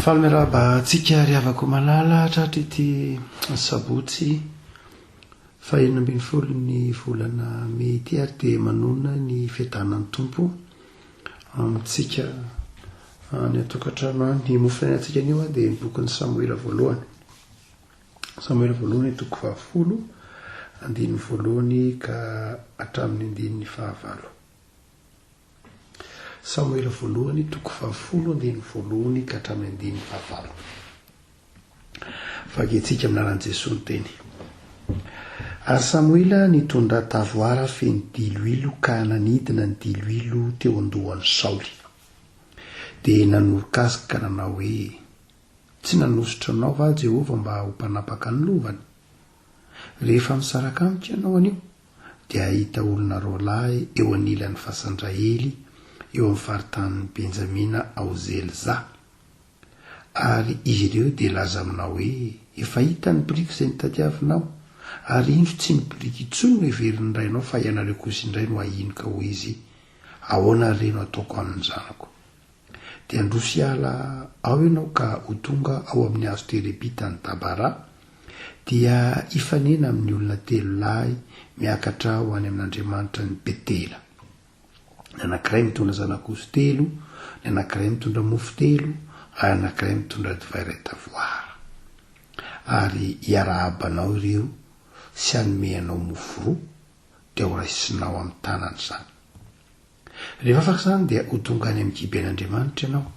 Falmeraba atsika riavako malala tratra ity sabotsy 20 ny volana May ity ary dia manona ny fiadanan'ny tompo amintsika ny atokantrano ny mofany atsika anio dia ny bokin'ny Samuela voalohany. Samuela voalohany toko 20 andininy voalohany ka hatramin'ny andininy 19. Samuela voalohany toko 20 andininy voalohany ka hatramin'ny andininy 19. Fagentsika aminaran'i Jesosy ny teny. Ary Samuela nitondra tavoara feno diloilo ka nanidina ny diloilo teo andohan'ny Saoly. Dia nanoroka-azy ka nanao hoe, tsy nanositra anao va Jehova mba ho mpanapaka ny lovany? Rehefa misaraka amiko ianao anio, dia ahita olona roa lahy eo anilan'ny fasandrahely eo amin'ny faritany Benjamina ao Zelza. Ary izy ireo dia laza aminao hoe, efa hita ny biriky izay nitadiavinao, ary indro tsy ny biriky intsony no heverin'ny rainao fa ianareo kosa indray no ahino ka ho izy, ahoana reno ataoko amin'ny zanako? Dia androso hiala ao ianao ka ho tonga ao amin'ny hazo terebita ny Tabara, dia hifanena amin'ny olona telo lahy miakatra ho any amin'Andriamanitra ny Betela. Ny anankiray mitondra zanak'osy telo, ny anankiray mitondra mofo telo, ary anankiray mitondra divay iray tavoara. Ary hiara-abanao ireo sy anomeanao mofo roa, dia ho raisinao amin'ny tanany izany. Rehefa afaka izany dia ho tonga any amin'ny kiben'Andriamanitra ianao,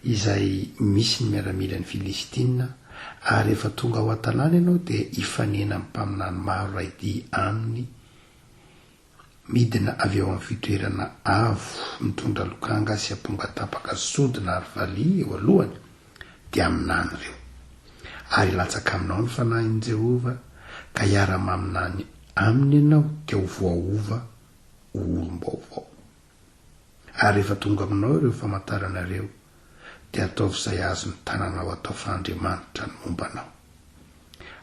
izay misy ny miaramila ny Filistina, ary rehefa tonga ao an-tanàna ianao dia hifanena amin'ny mpaminany maro raidy aminy, midina avy ao amin'ny fitoerana avo mitondra lokanga sy amponga tapaka sodina ary valia eo alohany, dia aminany ireo. Ary latsaka aminao ny fanahin'i Jehova, ka hiara-maminany aminy ianao dia ho voaova ho olom-baovao. Ary rehefa tonga aminao ireo famantaranareo, dia ataovy izay azo ny tananao atao fa Andriamanitra ny mombanao.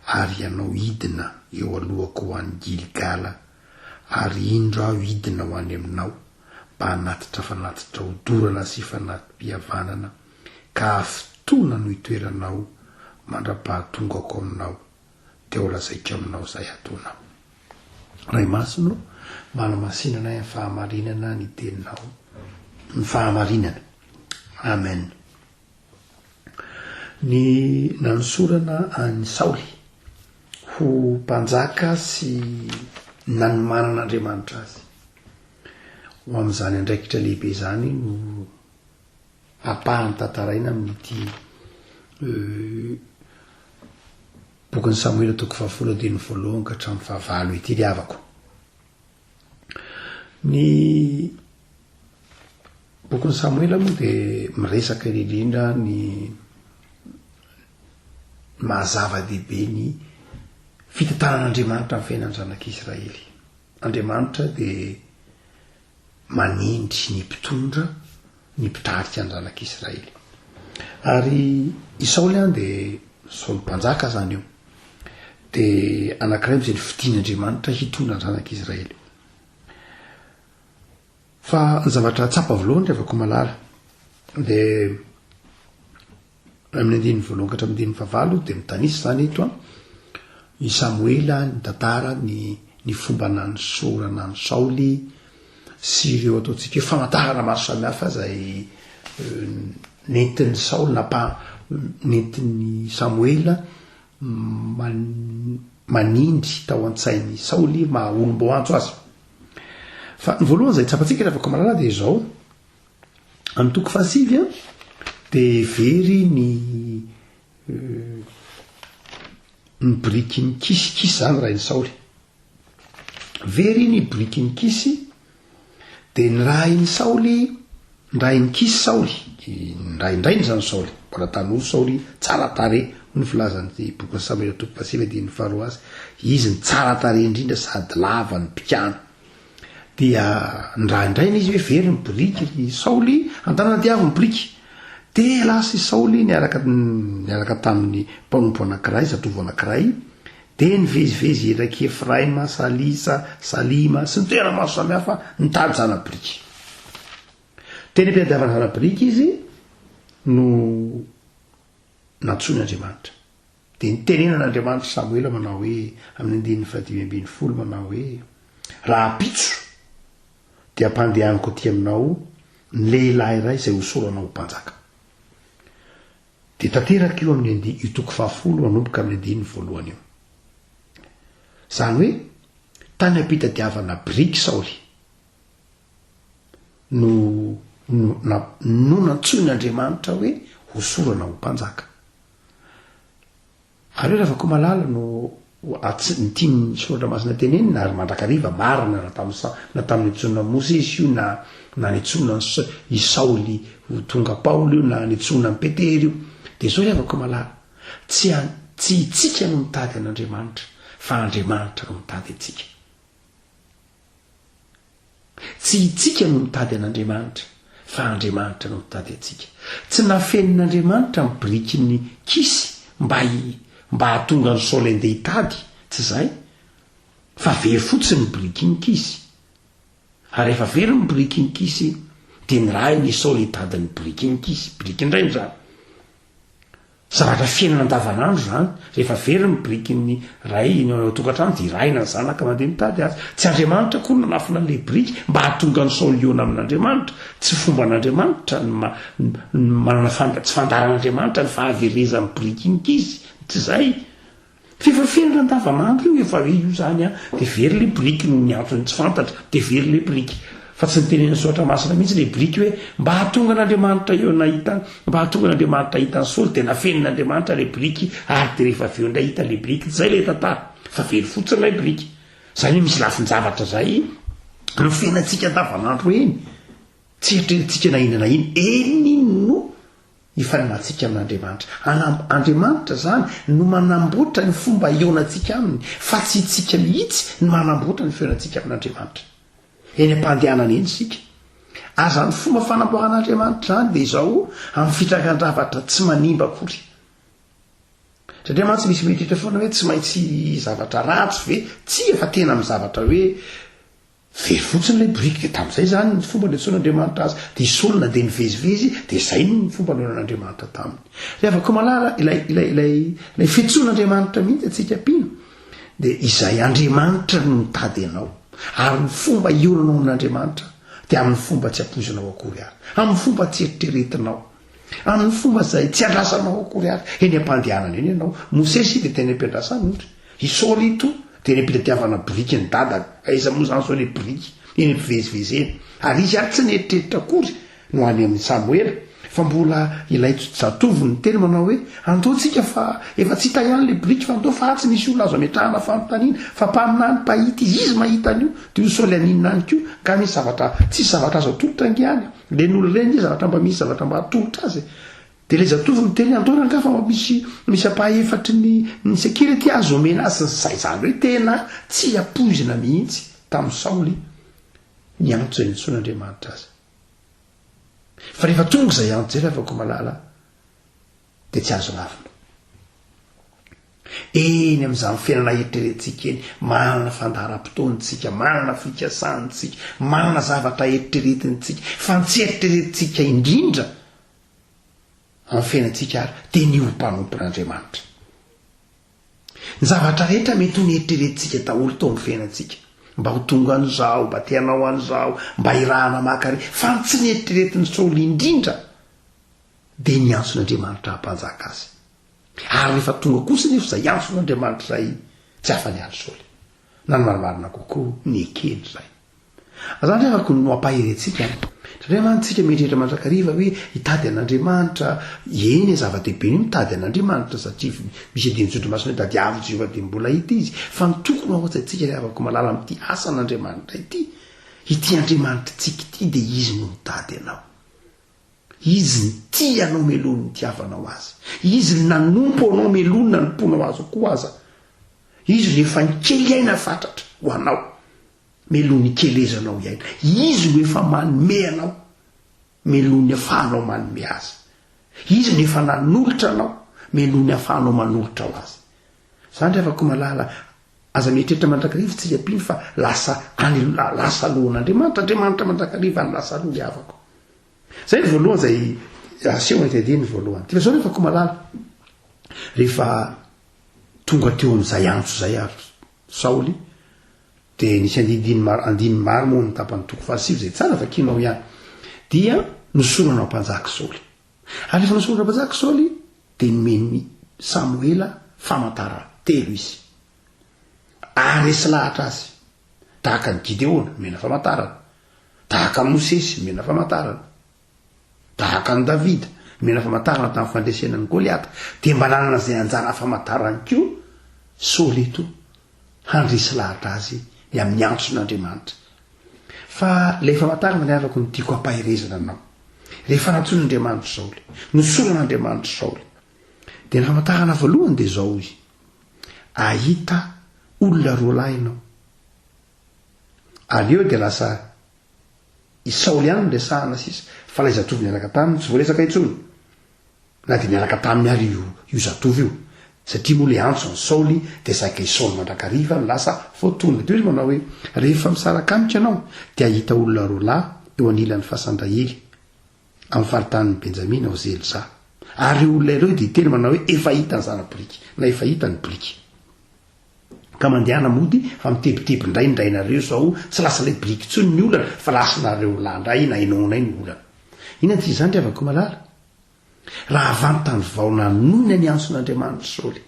Ary ianao hidina eo alohako ho an'ny Gilgala, ary indro aho hidina ho any aminao mba hanatitra fanatitra hodorana sy fanatim-pihavanana, ka afitoana no hitoeranao mandra-pahatongako aminao, dia ho lazaiko aminao izay ataonao. Ray masino, manamasinana ny fahamarinana ny teninao, ny fahamarinana. Amen. Ny nanosorana an'i Saoly ho mpanjaka sy nanomanan'Andriamanitra azy. Ho amin'izany andraikitra lehibe izany no apahany tantaraina amin'ity bokin'ny Samuela toko 20 andininy voalohany ka hatramin'ny 19 ity riavako. Ny bokin'ny Samuela moa dia miresaka indrindra ny mahazava-dehibe ny fitantanan'Andriamanitra amin'ny fiainan'ny zanak'Israely. Andriamanitra dia manindry ny mpitondra, ny mpitarika ny zanak'Israely. Ary i Saoly dia Saoly mpanjaka zany io, dia anankiray amin'izay ny fitian'Andriamanitra hitondra ny zanak'Israely. Fa ny zavatra tsapa voalohany rehefa malala dia amin'ny andininy voalohany ka hatramin'ny andininy 19 dia mitanisa zany eto i Samuela ny tantara ny fomba nanosorana ny Saoly sy ireo ataontsika hoe famantarana maro samihafa izay nentin'ny Saoly nentin'ny Samuela manindry tao an-tsain'ny Saoly maha olom-boantso azy. Fa ny voalohany izay tsapantsika rehefa malala dia izao, amin'ny toko 7 dia very ny biriky ny kisikisy zany rain'ny Saoly. Very ny biriky ny kisy, dia ny rain'ny Saoly, ny rain'ny kisy Saoly, nraindrainy zany Saoly, mbola tanory Saoly tsara tare no filazan'ny bokin'ny Samuela toko 7 andininy 12 azy, izy ny tsara tare indrindra sady lava ny pikana. Dia nraindrainy izy hoe very ny biriky Saoly, an-tanàna diavo ny biriky. Dia lasa i Saoly niaraka tamin'ny mpanompo anankiray, zatovo anankiray, dia nivezivezy eraky Efraima, Salisa, Salima sy ny toerana maro samihafa nitady zanabiriky. Teny ampiadiavana zanabiriky izy no natsoin'andriamanitra de nitenenan'andriamanitra samoela manao hoe amin'ny 1:5 manao hoe raha pitso de ampandehaniko aty aminao ny lehilahy iray izay hosoranao ho mpanjaka de tanteraka io amin'ny itoko 10 anomboka amin'ny 1 io zany hoe tany ampitadiavana briky Saoly no natsoin'andriamanitra hoe hosorana ho mpanjaka ary rehefa ko malala no nytiany soratra masina tenenina ary mandrakariva marina na tamin'ny itsona Mosesy io na nitsona i Saoly tonga Paoly io na nitsona ny Petery io de zao rehefa ko malala tsy itsika no mitady an'andriamanitra fa Andriamanitra no mitady atsika tsy itsika no mitady an'andriamanitra fa Andriamanitra no mitady atsika tsy nafenin'andriamanitra ny brikiny kisy mba hatonga ny Saoly andeha hitady tsy zay fa very fotsiny ny brikiny kisy ary rehefa very ny brikiny kisy de ny raha ny Saoly hitady ny brikiny kisy brikiny ray zany zavatra fiainana andavanandro zany rehefa very ny brikiny ray tokantrano de iraina ny zanaka mandeha mitady azy tsy Andriamanitra koa no nanafina le briky mba hatonga ny Saoly iona amin'Andriamanitra tsy fomba n'Andriamanitra manana tsy fandaran'Andriamanitra ny fahaverezan'ny brikiny kisy tsy zay fefa fiainana andavanandro io efa io zany de very le briky ny antony tsy fantatra de very le briky fa tsy nitenen'ny soratra masina mihitsy le briky hoe mba hatonga n'Andriamanitra eo nahitany mba hatonga n'Andriamanitra hitany Saoly de nafenin'Andriamanitra le briky ary de rehefa aveo ndray hita le briky zay le tantara fa very fotsiny lay briky zany hoe misy lafin-javatra zay no fiainantsika andavanandro eny tsy eritreretintsika na inona na iny eny no ifananantsika amin'Andriamanitra Andriamanitra zany no manamboatra ny fomba ionantsika aminy fa tsy itsika mihitsy no manamboatra ny fiainantsika amin'Andriamanitra eny ampandehanana eny sika aza ny fomba fanamboaran'Andriamanitra zany de zao amin'ny fitrangan-javatra tsy manimba akory satria mantsy misy mitritra foana hoe tsy maintsy zavatra ratsy ve tsy efa tena amin'ny zavatra hoe very fotsiny le briky tam'izay zany ny fomba netsoan'Andriamanitra azy de isolona de nivezivezy de zay ny fomba nonan'Andriamanitra taminy rehefa ko malala ilay fetsoan'Andriamanitra mihitsy atsika pino de izay Andriamanitra no mitady anao ary ny fomba ionanao amin'Andriamanitra de amin'ny fomba tsy apozinao akory ary amin'ny fomba tsy eritreretinao amin'ny fomba zay tsy andrasanao akory ary eny ampandehanana eny ianao Mosesy de tena ampiandrasana ohatra i Saoly ito de ny ampitadiavana briky ny dadany aiza moa zany zao le briky eny ampivezivezeny ary izy ary tsy neeritreritra akory no any amin'ny Samoela fa mbola ilay zatovo ny teny manao hoe andao tsika fa efa tsy hita ihany le briky fa andao fa tsy misy olona azo ametrahana fanontaniana fa mpaminany pahita izy mahita an'io de io Saoly aninina any koa ka misy zavatra tsisy zavatra azo atolotra angiany le n'olo reny zavatra mba misy zavatra mba atolotra azy de le zatovo ny teny andao rangafa misy apahefatry ny security azo omena azy zay zany hoe tena tsy apoizina mihitsy tamin'ny Saoly ny antso izay nitsoan'Andriamanitra azy fa rehefa tonga zay antso zay rehefa ko malala de tsy azo lavina eny amin'izany fiainana eritreretintsika eny manana fandaharam-potoantsika manana fikasantsika manana zavatra eritreretintsika fa tsy eritreretintsika indrindra amin'ny fiainantsika ary de ny mpanompon'Andriamanitra ny zavatra rehetra mety ho nieritreretintsika daholo tao amin'ny fiainantsika mba ho tonga an'izao mba tianao an'izao mba irahana makare fa tsy nieritreretiny Saoly indrindra de ny antson'Andriamanitra hampanjaka azy ary rehefa tonga kosa nefa zay antson'Andriamanitra zay tsy afa-ny any Saoly na ny marimarina kokoa ny ekely zay zany rehefa ko no ampaherentsika satria mantsika mieritreritra mandrakariva hoe hitady an'Andriamanitra eny zava-dehibe ny mitady an'Andriamanitra satria misy adinitsotro masina hoe tadiavo Jehova de mbola hita izy fa ny tokony ao atsika rehefa malala amin'ity asan'Andriamanitra ity Andriamanitra tsika ity de izy no mitady anao izy ny tia anao melony ny tiavanao azy izy ny nanompo anao melony nanomponao azy koa aza izy no efa nikely aina fatratra ho anao melony kelezanao iaina izy no efa manome anao melony afahanao manome azy izy no efa nanolotra anao melony afahanao manolotra ao azy zany rehefa ko malala aza mieritreritra mandrakariva tsy apiny fa lasa lohan'Andriamanitra Andriamanitra mandrakariva ny lasa loha havako zay ny voalohany zay aseho ny tediny voalohany ty fa zao rehefa ko malala rehefa tonga teo am'izay antso zay ary Saoly de nisy andiny maro moa ny tapany toko faharsivy zay tsara vakinao ihany dia nosoranao mpanjaka Saoly ary rehefa nosorana mpanjaka Saoly de nomeny Samoela famantarana telo izy ary resy lahatra azy tahaka ny Gideona mena famantarana, tahaka ny Mosesy mena famantarana, tahaka ny Davida mena famantarana tamin'ny fandresenan'ny Goliata, de mba nanana zay anjara famantarany koa Saoly eto handresy lahatra azy ny amin'ny antson'Andriamanitra. Fa lay famantarana ny afaka ny tiako ampahirezana anao rehefa natsoin'Andriamanitra Saoly, nosoran'Andriamanitra Saoly, de ny famantarana voalohany de zao izy ahita olona roa lahy ianao ary eo de lasa i Saoly ihany no resahana sisa fa lay zatovy niaraka taminy tsy voaresaka intsony na de niaraka taminy ary io zatovy io satria moa le antso ny Saoly de saika i Saoly mandrakariva no lasa voatonga teo izy manao hoe rehefa misaraka amitsy ianao de ahita olona roa lahy eo anilan'ny fasandrahely amin'ny faritanin'ny Benjamina ao Zelza ary olona ireo de teny manao hoe efa hita ny zana-biriky na efa hita ny biriky ka mandehana mody fa mitebiteby indray nareo zao tsy lasa le biriky tsony ny olana fa lasanareo landray na inonay ny olana. Inona ty zany avako malala raha vantany vaona noina ny antson'Andriamanitra Saoly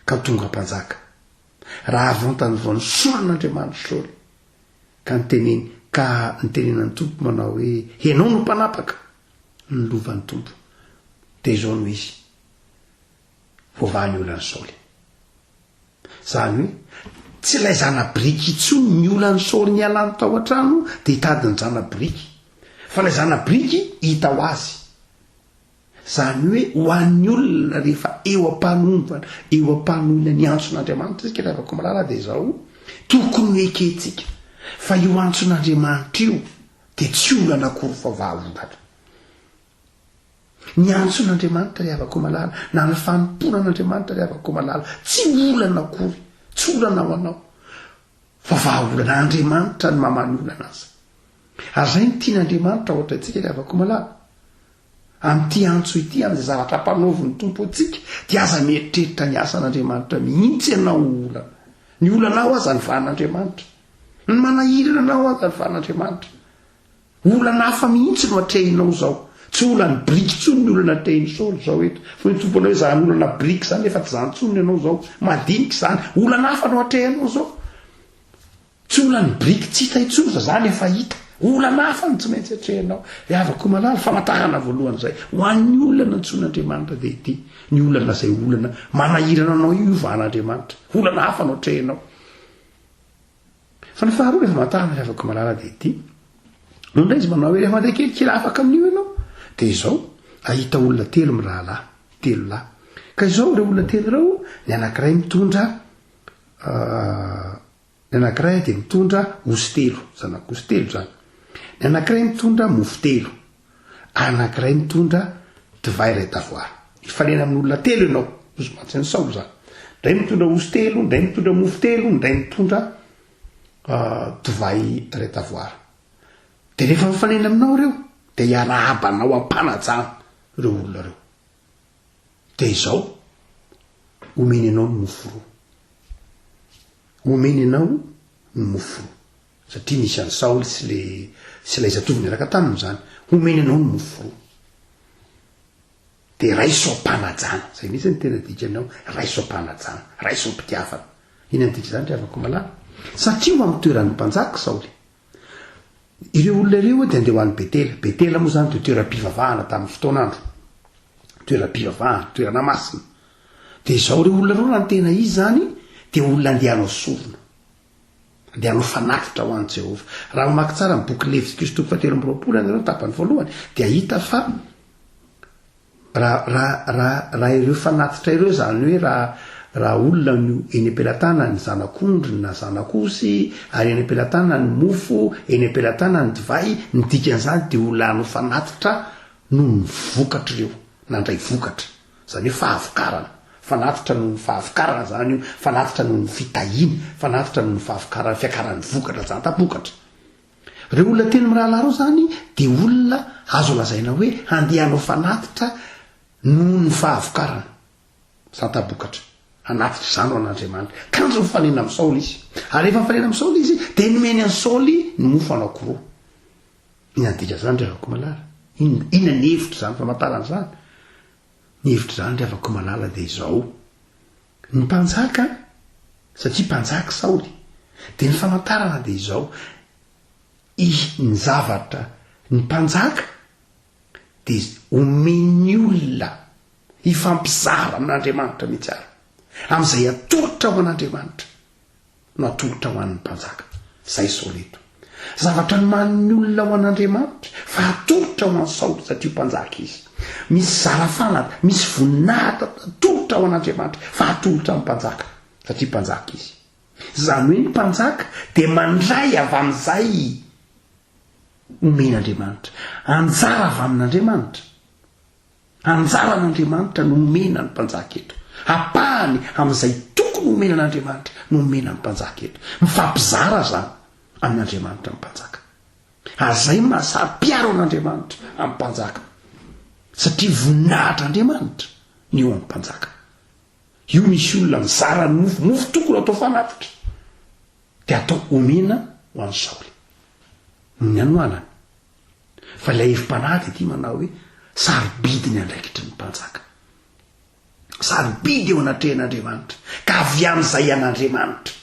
ka tonga mpanjaka, raha vantany vao ny soran'Andriamanitra Saoly ka nitenenany tompo manao hoe henao no mpanapaka ny lovan'ny tompo de zao no izy voavahany olany Saoly. Zany hoe tsy ilay zana-biriky itsony ny olan'ny Saoly ny alany tao an-trano de hitadiny zana-biriky fa lay zana-biriky hita ho azy. Zany hoe ho an'ny olona rehefa eo am-panoina ny antson'Andriamanitra isika rehefa malala de zao tokony ho eketsika fa io antson'Andriamanitra io de tsy olana akory fa vahaolana. Ny antson'Andriamanitra rehefa malala na ny fanomponan'Andriamanitra rehefa malala tsy olana akory, tsy olana ho anao fa vahaolana Andriamanitra ny mamany olana azy. Ary zay ny tian'Andriamanitra ohatra antsika rehefa malala amin'ity antso ity amin'izay zavatra mpanaoviny tompo antsika dia aza mieritreritra ny asan'Andriamanitra mihitsy ianao olana. Ny olanao aza ny vahan'Andriamanitra, ny manahirana anao aza ny vahan'Andriamanitra. Olana hafa mihitsy no atrehinao zao, tsy olana biriky tsony ny olana atrehiny Saoly zao eto. Fa ny tompo anao zany olana biriky zany efa tsy zany tsony ianao zao, madinika zany olana hafa no atrehinao zao. Tsy olana biriky tsy hita itsony fa zany efa hita. Olana hafa no tsy maintsy atrehinao. Avako malala famantarana voalohany zay ho an'ny olana antson'Andriamanitra de ity ny olana zay olana manahirana anao io vahan'Andriamanitra, olana hafa no atrehinao. Fa ny faharoa rehefa famantarana avako malala de ity nondray izy manao hoe rehefa mandeha kelikely afaka amin'io ianao de zao ahita olona telo mirahalahy, telo lahy. Ka izao reo olona telo reo ny anankiray mitondra ny anankiray de mitondra osy telo, zanak'osy telo zany. Ny anankiray mitondra mofo telo, anankiray mitondra divay iray tavoara. Ifanena amin'olona telo ianao, ozy matsy ny Saoly zany. Ndray mitondra osy telo, ndray mitondra mofo telo, ndray mitondra divay iray tavoara. De rehefa mifanena aminao reo de iarahabanao ampanajana reo olona reo. De izao omeny anao ny mofo roa, omeny anao ny mofo roa satria nisy an'ny Saoly sy lay zatovy niaraka taminy zany, omeny anao ny mofo roa de raiso ampanajana. Zay mihitsy ny tena dikanao, raiso ampanajana, raiso ampitiavana. Ina ny diky zany rehefa malala satria ho amin'ny toeran'ny mpanjaka Saoly. Ireo olona ireo de andeha ho an'ny Betela. Betela moa zany de toeram-pivavahana tamin'ny fotoan'andro, toeram-pivavahana, toerana masina. De zao reo olona reo raha ny tena izy zany de olona andehanao sorona, andehanao fanafitra ho an'i Jehovah. Raha mamaky tsara ny boky Levitikos 7:20 anareo tapany voalohany de ahita fa raha ireo fanatitra ireo zany hoe raha olona no eny am-pelatana ny zanak'ondry na zanak'osy ary eny am-pelatana ny mofo, eny am-pelatana ny divay, ny dikan'izany de olona no fanatitra no ny vokatra ireo nandray vokatra. Zany hoe fahavokarana, fanatitra no ny fahavokarana zany io, fanatitra no ny fitahiny, fanatitra no ny fahavokarana, fiakaran'ny vokatra zany tapokatra. Reo olona teny mirahalahy reo zany de olona azo lazaina hoe handehanao fanatitra no ny fahavokarana. santabokatra anatitra zano an'andriamanitra kanjo mifanena amin'ny saoly izy ary rehefa mifanena amin'ny saoly izy de nomeny any saoly ny mofo anankoroa inandika zany ry avako malala ina ny hevitra zany famantarana zany ny hevitra zany ry avako malala de izao ny mpanjaka satria mpanjaka saoly de ny famantarana de izao ny zavatra ny mpanjaka de omeny olona hifampizara amin'andriamanitra mihitsy ary am'izay atolotra ho an'andriamanitra no atolotra ho an'ny mpanjaka zay saoleto zavatra ny man'ny olona ho an'andriamanitra fa atolotra ho an'ny saoly satria mpanjaka izy misy zarafanata misy voninahitra atolotra ho an'andriamanitra fa atolotra amin'ny mpanjaka satria mpanjaka izy zany hoe ny mpanjaka de mandray avy amin'izay omen'andriamanitra anjara avy amin'andriamanitra anjara an'andriamanitra no omena ny mpanjaka eto apahany amin'izay tokony omenan'andriamanitra no omena ny mpanjaka eto mifampizara zany amin'andriamanitra ny mpanjaka azay mahasapiaro an'andriamanitra amin'ny mpanjaka satria voninahitra andriamanitra ny eo amin'ny mpanjaka io misy olona mizara ny mofo tokony atao fanatitra de atao omena ho an'ny saoly ny anoanany fa ilay hevi-panahy de ty manao hoe sarobidy ny andraikitry ny mpanjaka sarobidy eo anatrehan'andriamanitra ka avy amin'izay an'andriamanitra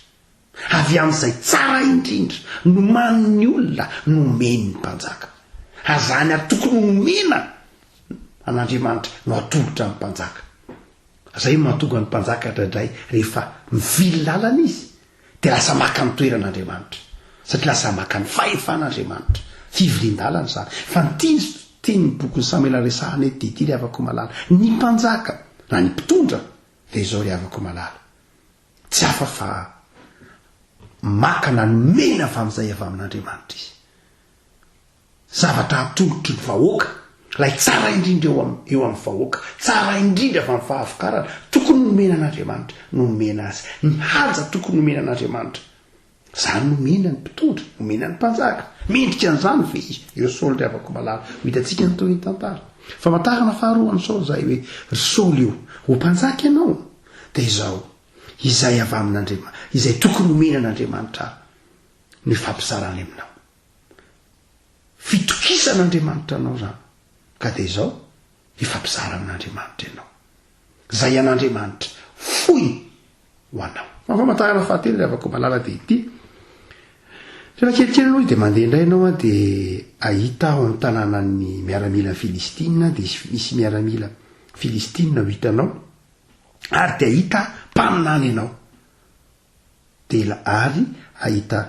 avy amin'izay tsara indrindra no man'ny olona no omeny ny mpanjaka azany atokony omena an'andriamanitra no atolotra ny mpanjaka zay mahatonga ny mpanjaka draindray rehefa mivily lalana izy de lasa maka ny toeran'andriamanitra satria lasa maka ny fahefan'andriamanitra fivilian-dalana zany fa tiany bokyny Samuela resahana eto de ty ry avako malala ny mpanjaka na ny mpitondra de izao ry avako malala tsy hafa fa maka na nomena avy amin'izay avy amin'andriamanitra izy zavatra atolotry ny vahoaka lay tsara indrindra eo amin'ny vahoaka tsara indrindra avy amin'ny fahavokarana tokony nomena an'andriamanitra nomena azy ny haja tokony nomena an'andriamanitra zany nomena ny mpitondra nomena ny mpanjaka mendrika an'izany ve izy eo saoly ry avako malala hitantsika ny toy ny tantara famantarana faharoa ny saoly zay hoe ry saoly io ho mpanjaka ianao de izao izay avy amin'andriamanitra izay tokony omena an'andriamanitra ny fampizarany aminao fitokisan'andriamanitra anao zany ka de izao hifampizara amin'andriamanitra ianao zay an'andriamanitra foy ho anao famantarana fahatelo ry avako malala de ity rehefa kelikely aloha de mandeha indray ianao de ahita ao amin'ny tanànany miaramila Filistina de misy miaramila Filistina ho hitanao ary de ahita mpaminany ianao de ary ahita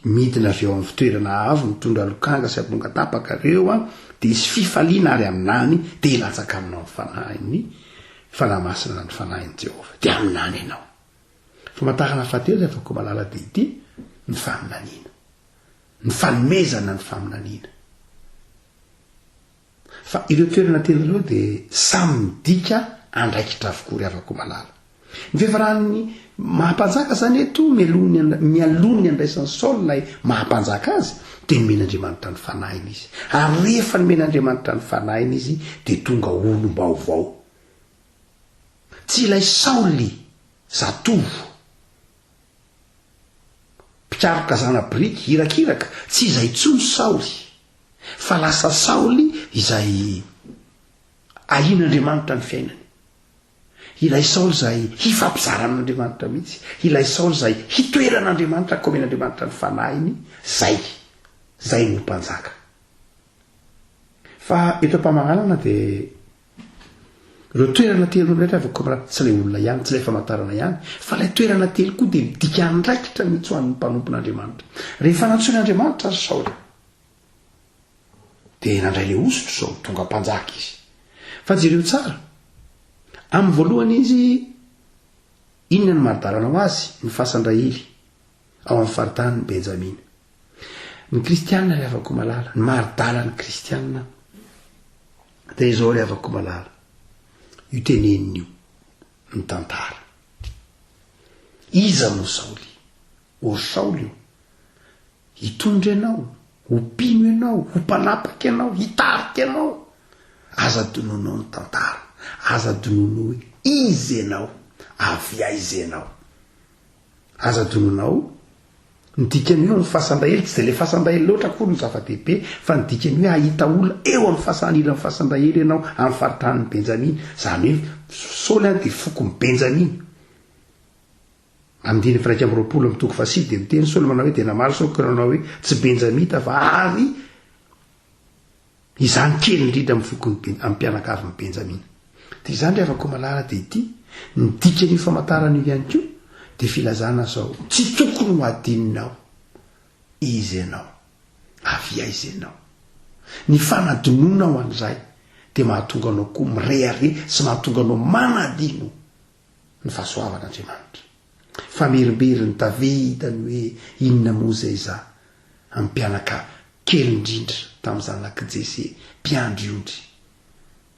midina avy eo amin'ny fitoerana avo mitondra lokanga sy aponga tapaka reo de isy fifaliana ary aminany de latsaka aminao ny fanahiny fanamasina ny fanahiny Jehova de aminany ianao famantarana fahatelo ry avako malala de ity ny faminaniana ny fanomezana ny faminaniana fa ireo toerana telo aloha de samy midika andraikitra avokoa ry avako malala ny fiafarany mahampanjaka zany eto mialony andraisan'ny saoly lay mahampanjaka azy de nomen'andriamanitra ny fanahiny izy ary rehefa nomen'andriamanitra ny fanahiny izy de tonga olom-baovao tsy ilay saoly zatovo mpikaroka zana biriky hirakiraka tsy izay tsony saoly fa lasa saoly izay ahin'andriamanitra ny fiainany ilay saoly zay hifampizara amin'andriamanitra mihitsy ilay saoly zay hitoeran'andriamanitra ka omen'andriamanitra ny fanahiny zay no mpanjaka fa eto ampamagnanana de ireo toerana telo ndraiky avy koa tsy lay olona ihany tsy lay famantarana ihany fa lay toerana telo koa de midika andraikitra mihitsy ho an'ny mpanompon'andriamanitra rehefa nantsoin'andriamanitra azy saoly de nandray le osotro zao tonga mpanjaka izy fa jereo tsara amin'ny voalohany izy inona ny maridarana ho azy ny fasandrahely ao amin'ny faritany ny benjamina ny kristianina ry avako malala ny maridala ny kristianina de izao ry avako malala io teneniny io ny tantara iza mo saoly o saoly io hitondra ianao ho pino ianao ho mpanapaky ianao hitarika ianao aza dononao ny tantara aza donono hoe izy ianao avy aizy ianao aza dononao nidikany hoe mifasandahely tsy de le fasandahely loatra koa no zava-dehibe fa nidikany hoe ahita olona eo amin'ny fasan'ila ny fasandahely ianao amin'ny faritran'ny benjaminy zany hoe saoly any de foko ny benjaminy amdiny firaika amby roapolo mitoko fasity de miteny saoly manao hoe de namaro saoka nanao hoe tsy benjamita fa ary izany kely indrindra amin'ny fokony amin'ny mpianakavyny benjamina de izany reafako malala de ity nidika ny famantarana io ihany ko de filazana zao tsy tokony ho adininao izy ianao avy aizy ianao ny fanadinona ao an'izay de mahatonga anao koa mirehare sy mahatonga anao manadino ny fahasoavan'andriamanitra fa merimberi ny davidany hoe inona moa zay za amin'ny mpianaka kely indrindra tamin'ny zanaka Jese mpiandry ondry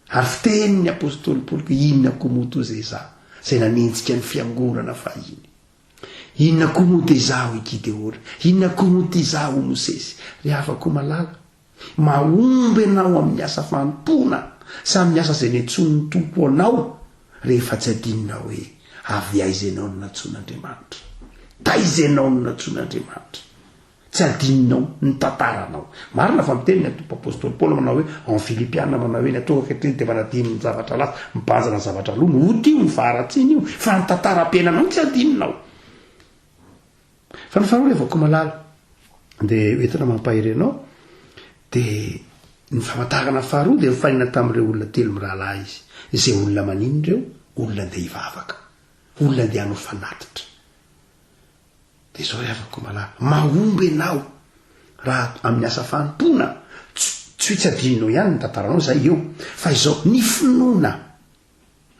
ary fiteniny apôstôly Paoly hoe inona koa moa toa zay za zay nanenjika ny fiangonana fahiny inona koa moa de za ho Gideona inona koa moa ty za ho Mosesy ry afako malala mahomby anao amin'ny asa fanompona sa amin'ny asa zay niantson'ny tompo anao rehefa tsy adinina hoe avy aizy ianao no nantson'Andriamanitra taizy ianao no nantson'Andriamanitra tsy adininao ny tantaranao marina fa miteny ny tompo apôstôly Paoly manao hoe en Filipiana manao hoe ny atonga ankehitriny de manadino ny zavatra lasa mibanjana ny zavatra loha mody io mivaratsiny io fa ny tantaram-piainanao tsy adininao fa ny faharoa avako malala de oentina mampahirenao de ny famantarana faharoa de mifanina tamin'ireo olona telo mirahalahy izy izay olona manino reo olona ndeha hivavaka olona ndeha hanao fanatitra de zao re afako malala mahomby ianao raha amin'ny asa fanompona tsy hoe tsy adininao ihany ny tantaranao zay eo fa izao ny finoana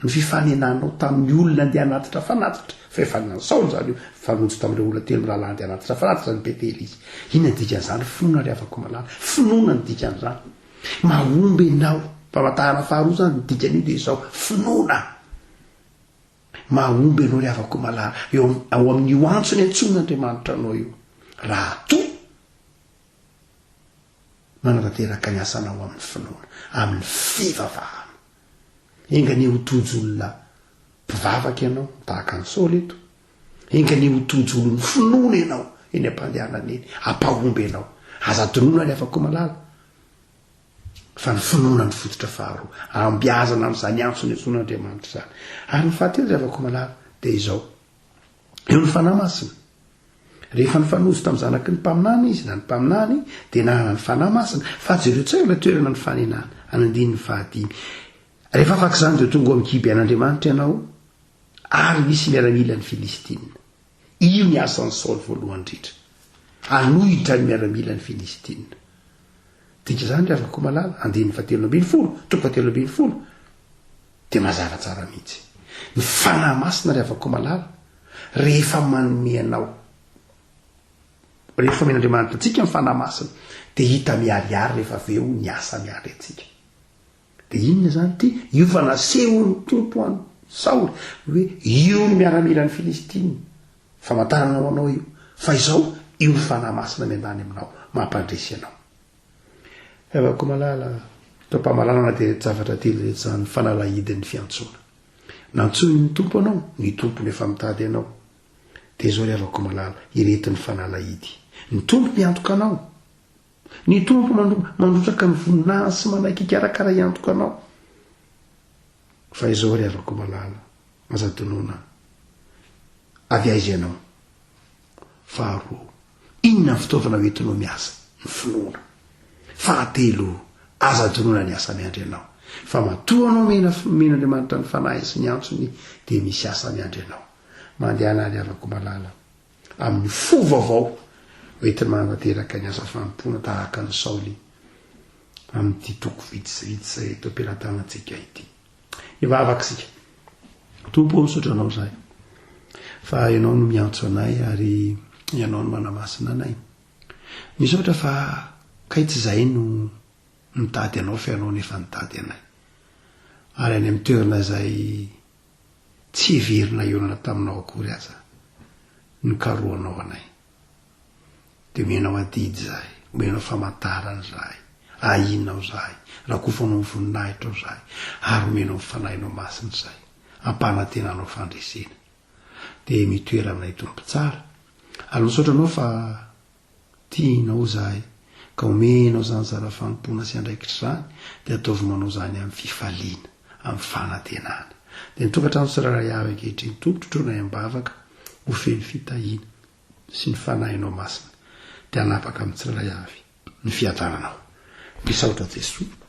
ny fifanenanao tamin'ny olona ndeha hanatitra fanatitra fa efa ny Saoly zany io fanonjo tamin'ireo olona telo mirahalahy ndeha hanatitra fanatitra zany Betely izy inona ny dikan'izany finoana re afako malala finoana ny dikan'izany mahomby ianao famantarana faharoa zany ny dikan'io de izao finoana mahomby ianao re afako malala eo ao amin'io antso ny antson'Andriamanitra anao io raha to manarateraka ny asanao amin'ny finoana amin'ny fivavahana engany ho tojo olona mpivavaka ianao tahaka ny Saoly eto engany ho tojo olona finoana ianao eny am-pandehanana eny ampahomby ianao aza donona re afako malala fa ny finoana ny fototra faharoa ambiazana amin'izany antso ny antson'Andriamanitra zany ary ny fahatelo reafako malala de izao eo ny fanahy masina rehefa nyfanozy tamin'ny zanaky ny mpaminany izy na ny mpaminany de nanana ny fanahy masina fa jereo tsy la toerana ny fanenana anandiny ny fahadimy rehefa afaka zany de tonga amin'ny kiby an'Andriamanitra ianao ary misy miaramila ny Filistina io ny asan'ny Saoly voalohany indrindra anohitra ny miaramila ny Filistina dika zany re afako malala andiny fatelo ambin'ny folo toko fatelo ambin'ny folo de mazava tsara mihitsy ny fanahy masina re afako malala rehefa manome anao rehefa men'Andriamanitra atsika ny fanahy masina de hita miariary rehefa aveo ny asa miary atsika de inona zany ty io fa naseho ny tompo any Saoly hoe io ny miaramila ny Filistina famantaranao anao io fa izao io ny fanahy masina miandany aminao mampandresy anao avako malala tompahamalana de zavatra telo zany fanalahidin'ny fiantsona nantsony ny tompo anao ny tompony efa mitady anao de zao re avako malala iretin'ny fanalahidy ny tompo miantoka anao ny tompo mandrotraka ny voninahiny sy manaiky ikarakara iantoka anao fa izao re avako malala aza donona avy aizy ianao faharoa inona ny fitaovana hoentinao miasa ny finoana fahatelo aza donona ny asa miandry anao fa matoa anao men'Andriamanitra ny fanahy sy ny antsony de misy asa miandry anao mandehana ary avako malala amin'ny fo vaovao hoentiny manateraka ny asa fanompona tahaka ny Saoly amin'ity toko vitsivitsy zay eto ampelantanantsika ity ivavaka sika tompo misaotra anao zay fa ianao no miantso anay ary ianao no manamasina anay misaotra fa kay tsy zay no mitady anao fa ianao nefa nitady anay ary any amin'ny toerana zay tsy heverina ionana taminao akory aza nikaroanao anay de omenao adidy zay omenao famantarana zay ahinao zahay raha kofanao voninahitra ao zahay ary omenao fanahinao masiny zay ampanantenanao fandresena de mitoera aminay tompo tsara alosaotra anao fa tianao zahay ka omenao zany zara fanompona sy andraikitra zany de ataovy manao zany amin'ny fifaliana amin'ny fanantenana de nitokatrano tsiraray avy ankehitriny tompotra tronay ambavaka ho feny fitahina sy ny fanahinao masina de anapaka amin'ny tsiraray avy ny fiadaranao misaotra Jesosy.